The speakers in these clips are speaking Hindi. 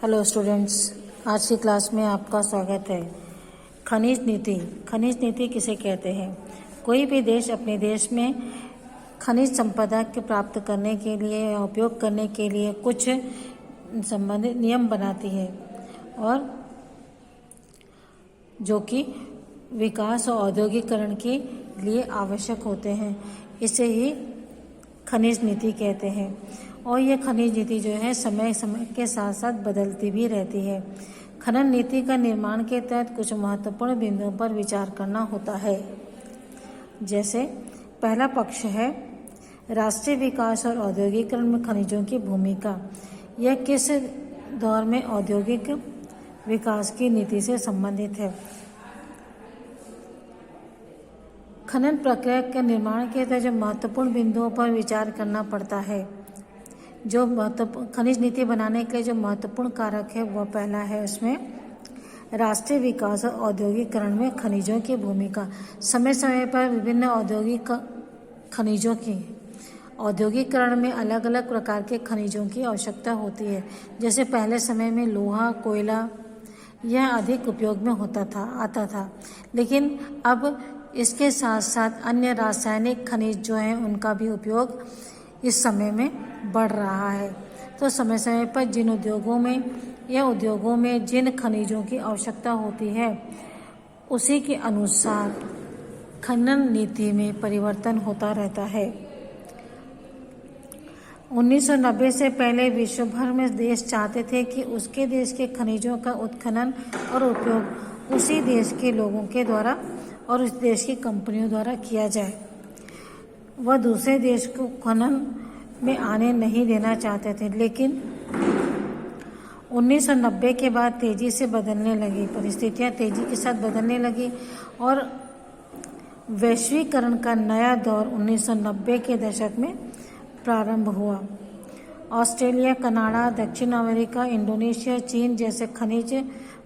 हेलो स्टूडेंट्स, आज की क्लास में आपका स्वागत है। खनिज नीति। खनिज नीति किसे कहते हैं? कोई भी देश अपने देश में खनिज संपदा के प्राप्त करने के लिए या उपयोग करने के लिए कुछ संबंधित नियम बनाती है और जो कि विकास और औद्योगिकरण के लिए आवश्यक होते हैं। इसे ही खनिज नीति कहते हैं। और यह खनिज नीति जो है समय समय के साथ साथ बदलती भी रहती है। खनन नीति का निर्माण के तहत कुछ महत्वपूर्ण बिंदुओं पर विचार करना होता है। जैसे पहला पक्ष है राष्ट्रीय विकास और औद्योगिकरण में खनिजों की भूमिका। यह किस दौर में औद्योगिक विकास की नीति से संबंधित है। खनन प्रक्रिया के निर्माण के तहत जो महत्वपूर्ण बिंदुओं पर विचार करना पड़ता है, जो खनिज नीति बनाने के लिए जो महत्वपूर्ण कारक है वह पहला है उसमें राष्ट्रीय विकास और औद्योगिकरण में खनिजों की भूमिका। समय समय पर विभिन्न औद्योगिक खनिजों की औद्योगिकरण में अलग अलग प्रकार के खनिजों की आवश्यकता होती है। जैसे पहले समय में लोहा, कोयला यह अधिक उपयोग में आता था, लेकिन अब इसके साथ साथ अन्य रासायनिक खनिज जो हैं उनका भी उपयोग इस समय में बढ़ रहा है। तो समय समय पर जिन उद्योगों में जिन खनिजों की आवश्यकता होती है उसी के अनुसार खनन नीति में परिवर्तन होता रहता है। 1990 से पहले विश्व भर में देश चाहते थे कि उसके देश के खनिजों का उत्खनन और उपयोग उसी देश के लोगों के द्वारा और उस देश की कंपनियों द्वारा किया जाए। वह दूसरे देश को खनन में आने नहीं देना चाहते थे, लेकिन 1990 के बाद तेजी से बदलने लगी, परिस्थितियां तेजी के साथ बदलने लगी और वैश्वीकरण का नया दौर 1990 के दशक में प्रारंभ हुआ। ऑस्ट्रेलिया, कनाडा, दक्षिण अमेरिका, इंडोनेशिया, चीन जैसे खनिज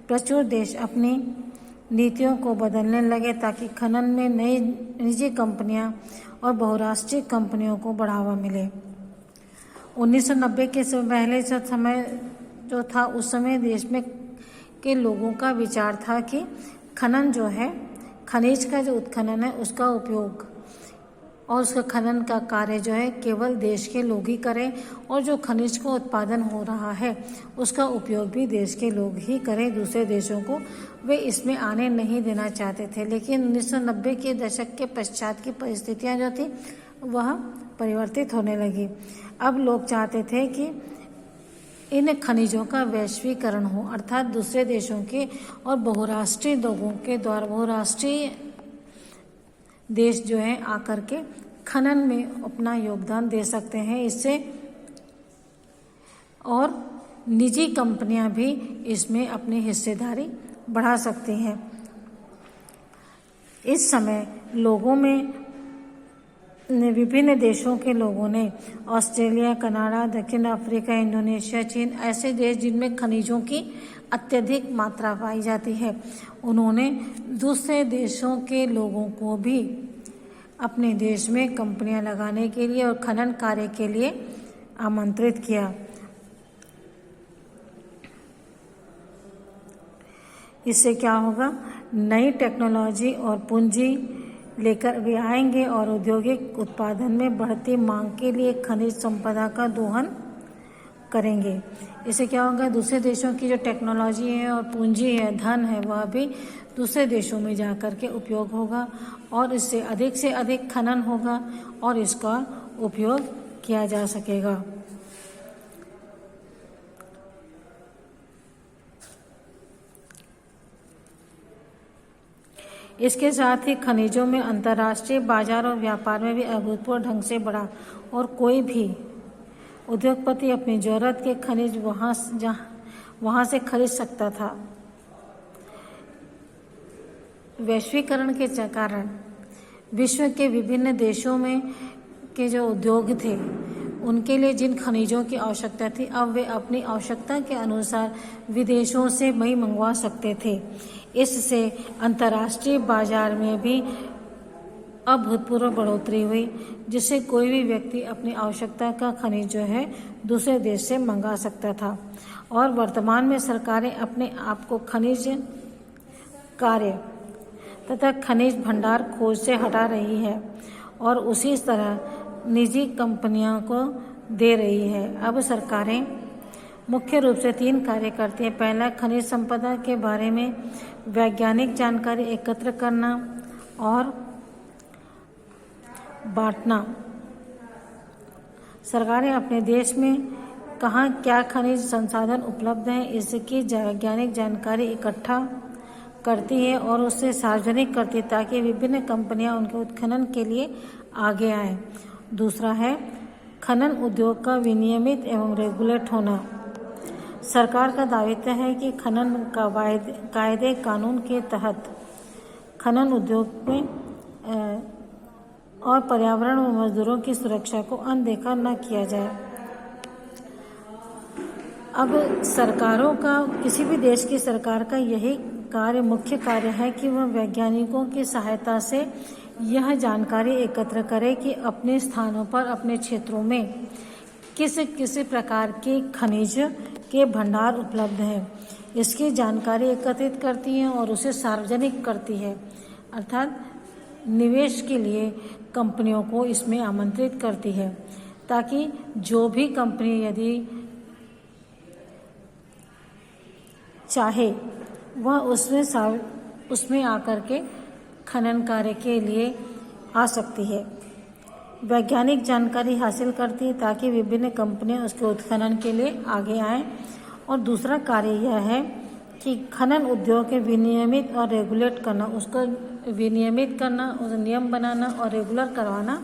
प्रचुर देश अपनी नीतियों को बदलने लगे ताकि खनन में नई निजी कंपनियां और बहुराष्ट्रीय कंपनियों को बढ़ावा मिले। 1990 के पहले समय जो था उस समय देश में के लोगों का विचार था कि खनन जो है, खनिज का जो उत्खनन है उसका उपयोग और उसका खनन का कार्य जो है केवल देश के लोग ही करें और जो खनिज का उत्पादन हो रहा है उसका उपयोग भी देश के लोग ही करें। दूसरे देशों को वे इसमें आने नहीं देना चाहते थे। लेकिन 1990 के दशक के पश्चात की परिस्थितियां जो थी वह परिवर्तित होने लगी। अब लोग चाहते थे कि इन खनिजों का वैश्वीकरण हो, अर्थात दूसरे देशों के और बहुराष्ट्रीय लोगों के द्वारा बहुराष्ट्रीय देश जो है आकर के खनन में अपना योगदान दे सकते हैं। इससे और निजी कंपनियां भी इसमें अपनी हिस्सेदारी बढ़ा सकती हैं। इस समय लोगों में विभिन्न देशों के लोगों ने ऑस्ट्रेलिया, कनाडा, दक्षिण अफ्रीका, इंडोनेशिया, चीन ऐसे देश जिनमें खनिजों की अत्यधिक मात्रा पाई जाती है, उन्होंने दूसरे देशों के लोगों को भी अपने देश में कंपनियां लगाने के लिए और खनन कार्य के लिए आमंत्रित किया। इससे क्या होगा? नई टेक्नोलॉजी और पूंजी लेकर वे आएंगे और औद्योगिक उत्पादन में बढ़ती मांग के लिए खनिज संपदा का दोहन करेंगे। इससे क्या होगा? दूसरे देशों की जो टेक्नोलॉजी है और पूंजी है, धन है, वह भी दूसरे देशों में जाकर के उपयोग होगा और इससे अधिक से अधिक खनन होगा और इसका उपयोग किया जा सकेगा। इसके साथ ही खनिजों में अंतर्राष्ट्रीय बाजार और व्यापार में भी अभूतपूर्व ढंग से बढ़ा और कोई भी उद्योगपति अपनी जरूरत के खनिज वहां से खरीद सकता था। वैश्वीकरण के कारण विश्व के विभिन्न देशों में के जो उद्योग थे उनके लिए जिन खनिजों की आवश्यकता थी, अब वे अपनी आवश्यकता के अनुसार विदेशों से वही मंगवा सकते थे। इससे अंतर्राष्ट्रीय बाजार में भी अभूतपूर्व बढ़ोतरी हुई, जिससे कोई भी व्यक्ति अपनी आवश्यकता का खनिज जो है दूसरे देश से मंगा सकता था। और वर्तमान में सरकारें अपने आप को खनिज कार्य तथा खनिज भंडार खोज से हटा रही है और उसी तरह निजी कंपनियों को दे रही है। अब सरकारें मुख्य रूप से 3 कार्य करती हैं। पहला, खनिज संपदा के बारे में वैज्ञानिक जानकारी एकत्र करना और बांटना। सरकारें अपने देश में कहाँ क्या खनिज संसाधन उपलब्ध हैं इसकी वैज्ञानिक जानकारी इकट्ठा करती है और उससे सार्वजनिक करती है ताकि विभिन्न कंपनियां उनके उत्खनन के लिए आगे आएं। दूसरा है खनन उद्योग का विनियमित एवं रेगुलेट होना। सरकार का दायित्व है कि खनन कायदे कानून के तहत खनन उद्योग में और पर्यावरण व मजदूरों की सुरक्षा को अनदेखा न किया जाए। अब सरकारों का, किसी भी देश की सरकार का यही मुख्य कार्य है कि वह वैज्ञानिकों की सहायता से यह जानकारी एकत्र करे कि अपने स्थानों पर, अपने क्षेत्रों में किस प्रकार के खनिज के भंडार उपलब्ध हैं। इसकी जानकारी एकत्रित करती है और उसे सार्वजनिक करती है, अर्थात निवेश के लिए कंपनियों को इसमें आमंत्रित करती है ताकि जो भी कंपनी यदि चाहे वह उसमें आकर के खनन कार्य के लिए आ सकती है। वैज्ञानिक जानकारी हासिल करती है ताकि विभिन्न कंपनियां उसके उत्खनन के लिए आगे आएं। और दूसरा कार्य यह है कि खनन उद्योग के विनियमित और रेगुलेट करना, उसको विनियमित करना, उसे नियम बनाना और रेगुलर करवाना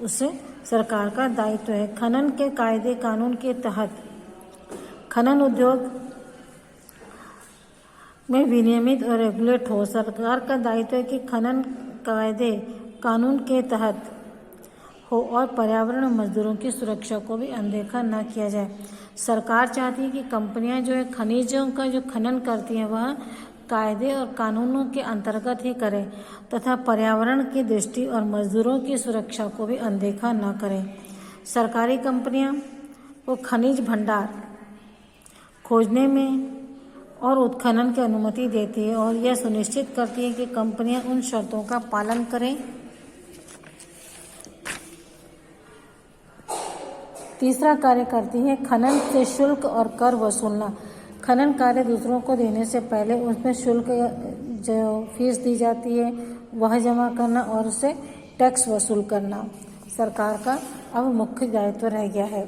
उससे सरकार का दायित्व है। खनन के कायदे कानून के तहत खनन उद्योग में विनियमित और रेगुलेट हो। सरकार का दायित्व है कि खनन कायदे कानून के तहत हो और पर्यावरण और मजदूरों की सुरक्षा को भी अनदेखा न किया जाए। सरकार चाहती है कि कंपनियां जो है खनिजों का जो खनन करती हैं वह कायदे और कानूनों के अंतर्गत ही करें तथा पर्यावरण की दृष्टि और मजदूरों की सुरक्षा को भी अनदेखा न करें। सरकारी कंपनियां को खनिज भंडार खोजने में और उत्खनन की अनुमति देती है और यह सुनिश्चित करती है कि कंपनियां उन शर्तों का पालन करें। तीसरा कार्य करती है खनन से शुल्क और कर वसूलना। खनन कार्य दूसरों को देने से पहले उसमें शुल्क जो फीस दी जाती है वह जमा करना और उससे टैक्स वसूल करना सरकार का अब मुख्य दायित्व रह गया है।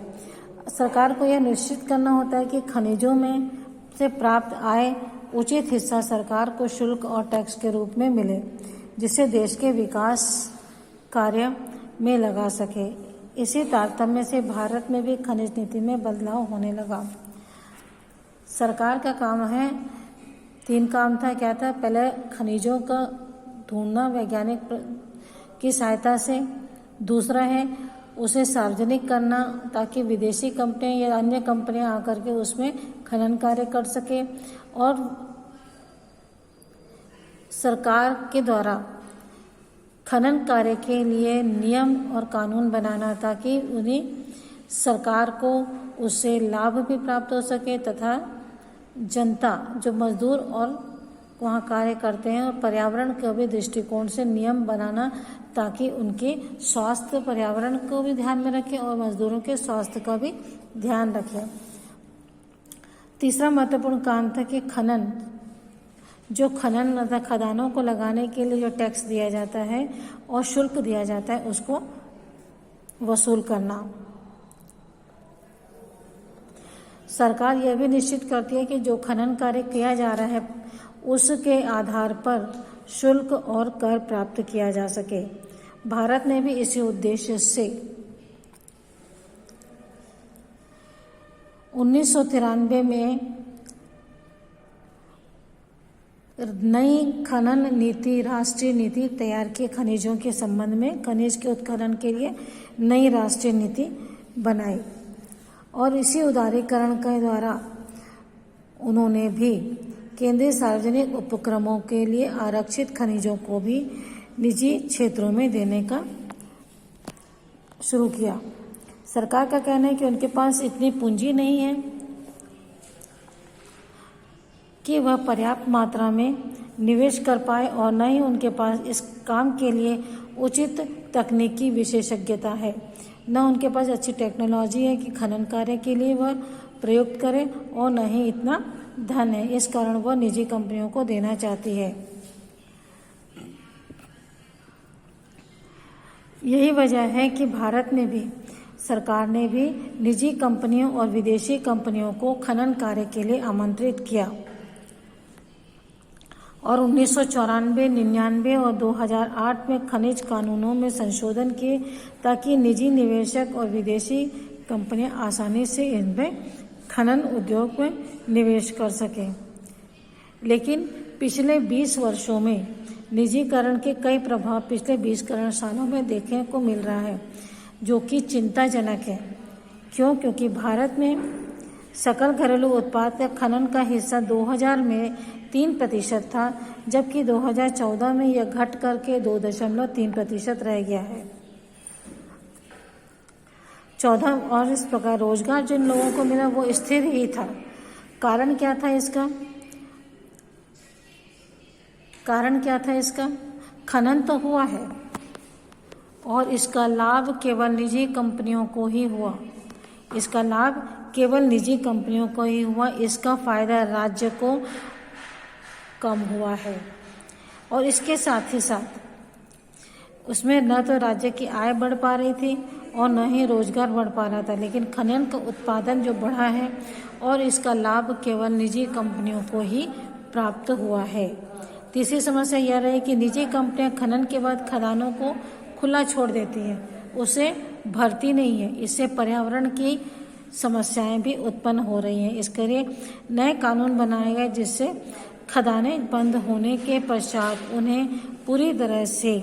सरकार को यह निश्चित करना होता है कि खनिजों में से प्राप्त आय उचित हिस्सा सरकार को शुल्क और टैक्स के रूप में मिले, जिससे देश के विकास कार्य में लगा सके। इसी तारतम्य से भारत में भी खनिज नीति में बदलाव होने लगा। सरकार का काम है, 3 काम था। क्या था? पहले खनिजों का ढूंढना वैज्ञानिक की सहायता से। दूसरा है उसे सार्वजनिक करना ताकि विदेशी कंपनियां या अन्य कंपनियां आकर के उसमें खनन कार्य कर सके। और सरकार के द्वारा खनन कार्य के लिए नियम और कानून बनाना ताकि उन्हें सरकार को उससे लाभ भी प्राप्त हो सके तथा जनता जो मजदूर और वहाँ कार्य करते हैं और पर्यावरण के भी दृष्टिकोण से नियम बनाना ताकि उनके स्वास्थ्य, पर्यावरण को भी ध्यान में रखें और मजदूरों के स्वास्थ्य का भी ध्यान रखें। तीसरा महत्वपूर्ण काम था कि खनन तथा खदानों को लगाने के लिए जो टैक्स दिया जाता है और शुल्क दिया जाता है उसको वसूल करना। सरकार यह भी निश्चित करती है कि जो खनन कार्य किया जा रहा है उसके आधार पर शुल्क और कर प्राप्त किया जा सके। भारत ने भी इसी उद्देश्य से 1993 में नई खनन नीति, राष्ट्रीय नीति तैयार की। खनिजों के संबंध में खनिज के उत्खनन के लिए नई राष्ट्रीय नीति बनाई और इसी उदारीकरण के द्वारा उन्होंने भी केंद्रीय सार्वजनिक उपक्रमों के लिए आरक्षित खनिजों को भी निजी क्षेत्रों में देने का शुरू किया। सरकार का कहना है कि उनके पास इतनी पूंजी नहीं है कि वह पर्याप्त मात्रा में निवेश कर पाए और न ही उनके पास इस काम के लिए उचित तकनीकी विशेषज्ञता है, न उनके पास अच्छी टेक्नोलॉजी है कि खनन कार्य के लिए वह प्रयुक्त करें और न ही इतना धन है। इस कारण वह निजी कंपनियों को देना चाहती है। यही वजह है कि भारत में भी सरकार ने भी निजी कंपनियों और विदेशी कंपनियों को खनन कार्य के लिए आमंत्रित किया और 1994, 99 और 2008 में खनिज कानूनों में संशोधन किए ताकि निजी निवेशक और विदेशी कंपनियां आसानी से इनमें खनन उद्योग में निवेश कर सकें। लेकिन पिछले 20 वर्षों में निजीकरण के कई प्रभाव पिछले 20 सालों में देखने को मिल रहा है, जो कि चिंताजनक है। क्यों? क्योंकि भारत में सकल घरेलू उत्पाद का खनन का हिस्सा 2000 में 3% था, जबकि 2014 में यह घट करके 2.3% रह गया है। 14 और इस प्रकार रोजगार जिन लोगों को मिला वो स्थिर ही था। कारण क्या था इसका? खनन तो हुआ है और इसका लाभ केवल निजी कंपनियों को ही हुआ। इसका फायदा राज्य को कम हुआ है और इसके साथ ही साथ उसमें न तो राज्य की आय बढ़ पा रही थी और न ही रोजगार बढ़ पा रहा था। लेकिन खनन का उत्पादन जो बढ़ा है और इसका लाभ केवल निजी कंपनियों को ही प्राप्त हुआ है। तीसरी समस्या यह रही कि निजी कंपनियां खनन के बाद खदानों को खुला छोड़ देती हैं, उसे भरती नहीं है। इससे पर्यावरण की समस्याएं भी उत्पन्न हो रही हैं। इसके लिए नए कानून बनाए गए जिससे खदानें बंद होने के पश्चात उन्हें पूरी तरह से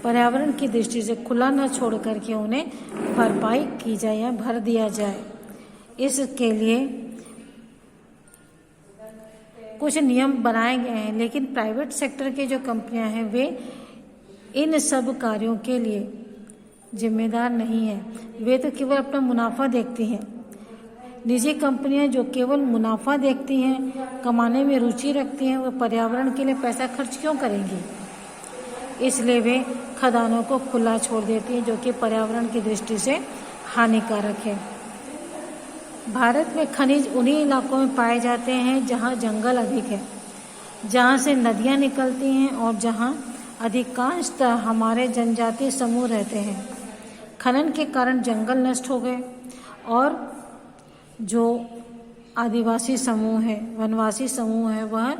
पर्यावरण की दृष्टि से खुला न छोड़ करके उन्हें भरपाई की जाए या भर दिया जाए। इसके लिए कुछ नियम बनाए गए हैं, लेकिन प्राइवेट सेक्टर के जो कंपनियां हैं वे इन सब कार्यों के लिए जिम्मेदार नहीं है। वे तो केवल अपना मुनाफा देखती हैं। निजी कंपनियां जो केवल मुनाफा देखती हैं, कमाने में रुचि रखती हैं, वह पर्यावरण के लिए पैसा खर्च क्यों करेंगी? इसलिए वे खदानों को खुला छोड़ देती हैं, जो कि पर्यावरण की दृष्टि से हानिकारक है। भारत में खनिज उन्हीं इलाकों में पाए जाते हैं जहां जंगल अधिक है, जहां से नदियां निकलती हैं और जहां अधिकांशतः हमारे जनजातीय समूह रहते हैं। खनन के कारण जंगल नष्ट हो गए और जो आदिवासी समूह है, वनवासी समूह है, वह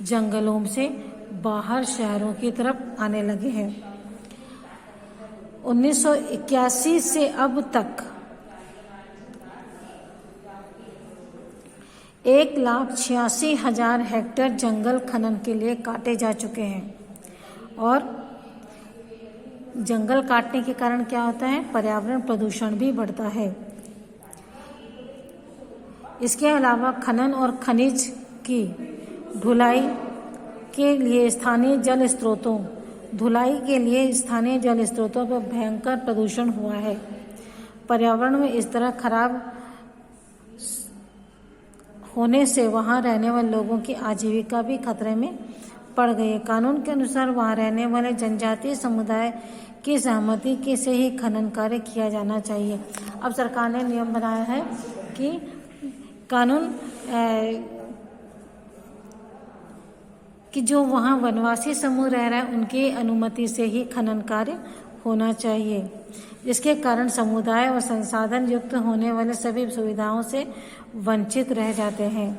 जंगलों से बाहर शहरों की तरफ आने लगे हैं। 1981 से अब तक 1,86,000 हेक्टेयर जंगल खनन के लिए काटे जा चुके हैं। और जंगल काटने के कारण क्या होता है? पर्यावरण प्रदूषण भी बढ़ता है। इसके अलावा खनन और खनिज की ढुलाई के लिए स्थानीय जल स्रोतों पर भयंकर प्रदूषण हुआ है। पर्यावरण में इस तरह खराब होने से वहां रहने वाले लोगों की आजीविका भी खतरे में पड़ गई है। कानून के अनुसार वहां रहने वाले जनजातीय समुदाय की सहमति के से ही खनन कार्य किया जाना चाहिए। अब सरकार ने नियम बनाया है कि कि जो वहाँ वनवासी समूह रह रहा है उनकी अनुमति से ही खनन कार्य होना चाहिए, जिसके कारण समुदाय और संसाधन युक्त होने वाले सभी सुविधाओं से वंचित रह जाते हैं।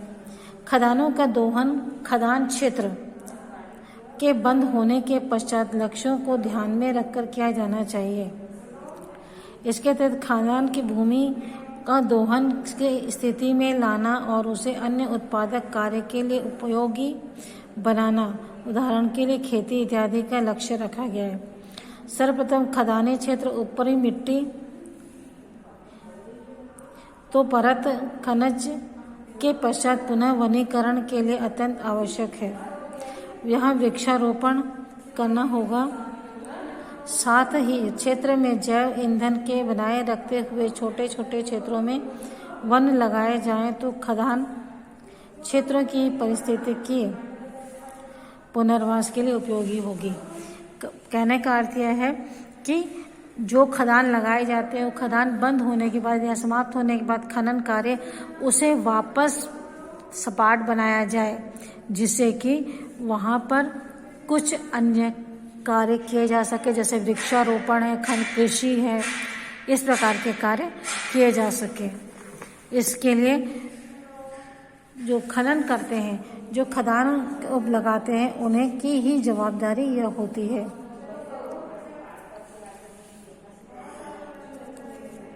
खदानों का दोहन खदान क्षेत्र के बंद होने के पश्चात लक्ष्यों को ध्यान में रखकर किया जाना चाहिए। इसके तहत खदान की भूमि का दोहन की स्थिति में लाना और उसे अन्य उत्पादक कार्य के लिए उपयोगी बनाना, उदाहरण के लिए खेती इत्यादि का लक्ष्य रखा गया है। सर्वप्रथम खदानी क्षेत्र ऊपरी मिट्टी तो परत खनज के पश्चात पुनः वनीकरण के लिए अत्यंत आवश्यक है। यहाँ वृक्षारोपण करना होगा। साथ ही क्षेत्र में जैव ईंधन के बनाए रखते हुए छोटे छोटे क्षेत्रों में वन लगाए जाएं तो खदान क्षेत्रों की पारिस्थितिकी पुनर्वास के लिए उपयोगी होगी। कहने का अर्थ यह है कि जो खदान लगाए जाते हैं वो खदान बंद होने के बाद या समाप्त होने के बाद खनन कार्य उसे वापस सपाट बनाया जाए, जिससे कि वहाँ पर कुछ अन्य कार्य किए जा सके, जैसे वृक्षारोपण है, कृषि है, इस प्रकार के कार्य किए जा सके। इसके लिए जो खनन करते हैं, जो खदान लगाते हैं, उन्हें की ही जवाबदारी यह होती है।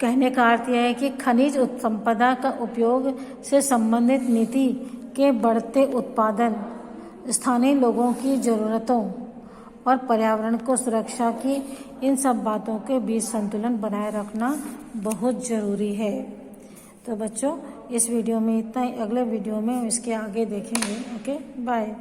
कहने का अर्थ यह है कि खनिज संपदा का उपयोग से संबंधित नीति के बढ़ते उत्पादन, स्थानीय लोगों की ज़रूरतों और पर्यावरण को सुरक्षा की, इन सब बातों के बीच संतुलन बनाए रखना बहुत ज़रूरी है। तो बच्चों, इस वीडियो में इतना ही। अगले वीडियो में इसके आगे देखेंगे। Okay, bye.